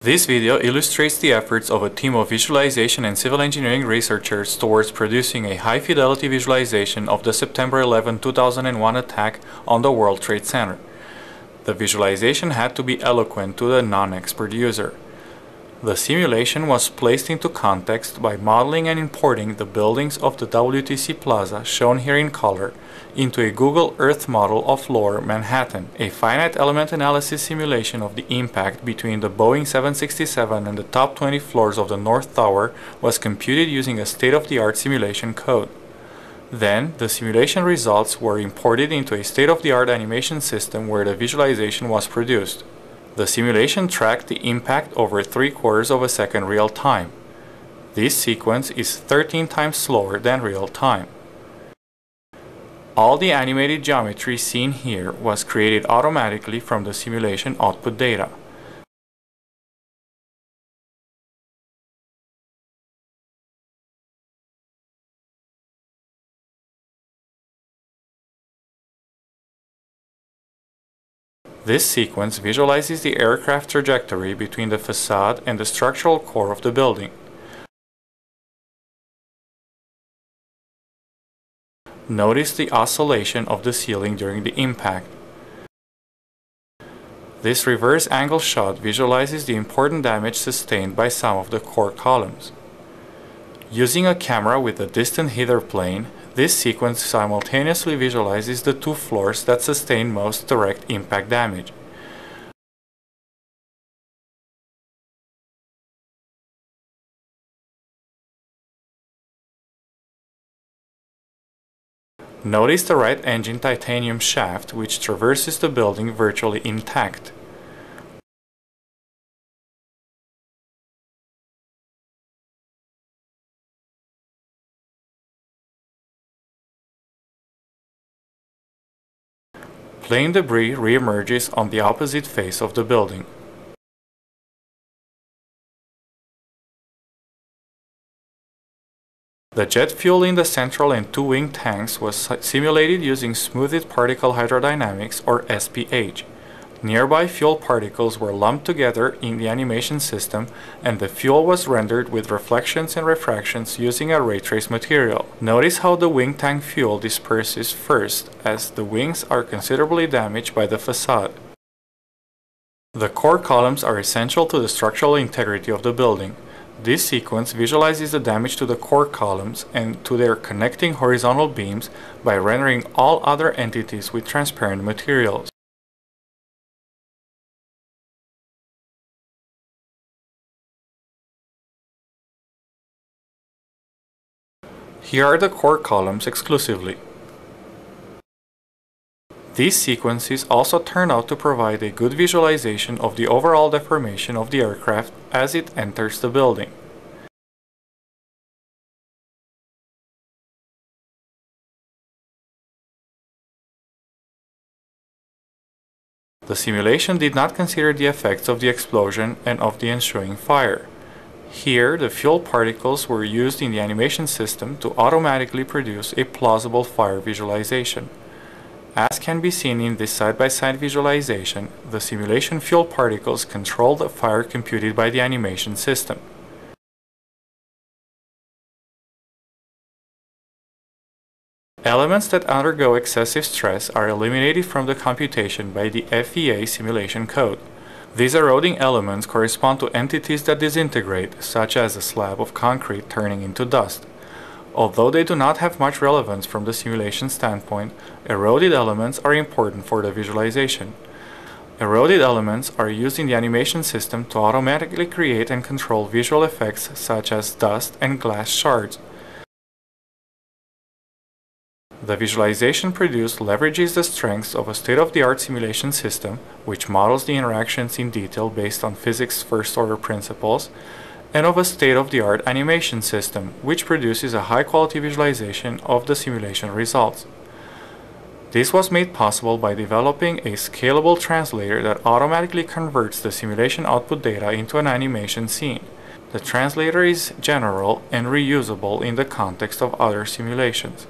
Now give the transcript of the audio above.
This video illustrates the efforts of a team of visualization and civil engineering researchers towards producing a high-fidelity visualization of the September 11, 2001 attack on the World Trade Center. The visualization had to be eloquent to the non-expert user. The simulation was placed into context by modeling and importing the buildings of the WTC Plaza, shown here in color, into a Google Earth model of Lower Manhattan. A finite element analysis simulation of the impact between the Boeing 767 and the top 20 floors of the North Tower was computed using a state-of-the-art simulation code. Then, the simulation results were imported into a state-of-the-art animation system where the visualization was produced. The simulation tracked the impact over 3/4 of a second real time. This sequence is 13 times slower than real time. All the animated geometry seen here was created automatically from the simulation output data. This sequence visualizes the aircraft trajectory between the facade and the structural core of the building. Notice the oscillation of the ceiling during the impact. This reverse angle shot visualizes the important damage sustained by some of the core columns. Using a camera with a distant hither plane, this sequence simultaneously visualizes the two floors that sustain most direct impact damage. Notice the right engine titanium shaft, which traverses the building virtually intact. Plane debris re-emerges on the opposite face of the building. The jet fuel in the central and two wing tanks was simulated using smoothed particle hydrodynamics, or SPH. Nearby fuel particles were lumped together in the animation system, and the fuel was rendered with reflections and refractions using a ray trace material. Notice how the wing tank fuel disperses first, as the wings are considerably damaged by the facade. The core columns are essential to the structural integrity of the building. This sequence visualizes the damage to the core columns and to their connecting horizontal beams by rendering all other entities with transparent materials. Here are the core columns exclusively. These sequences also turn out to provide a good visualization of the overall deformation of the aircraft as it enters the building. The simulation did not consider the effects of the explosion and of the ensuing fire. Here, the fuel particles were used in the animation system to automatically produce a plausible fire visualization. As can be seen in this side-by-side visualization, the simulation fuel particles control the fire computed by the animation system. Elements that undergo excessive stress are eliminated from the computation by the FEA simulation code. These eroding elements correspond to entities that disintegrate, such as a slab of concrete turning into dust. Although they do not have much relevance from the simulation standpoint, eroded elements are important for the visualization. Eroded elements are used in the animation system to automatically create and control visual effects such as dust and glass shards. The visualization produced leverages the strengths of a state-of-the-art simulation system, which models the interactions in detail based on physics' first-order principles, and of a state-of-the-art animation system, which produces a high-quality visualization of the simulation results. This was made possible by developing a scalable translator that automatically converts the simulation output data into an animation scene. The translator is general and reusable in the context of other simulations.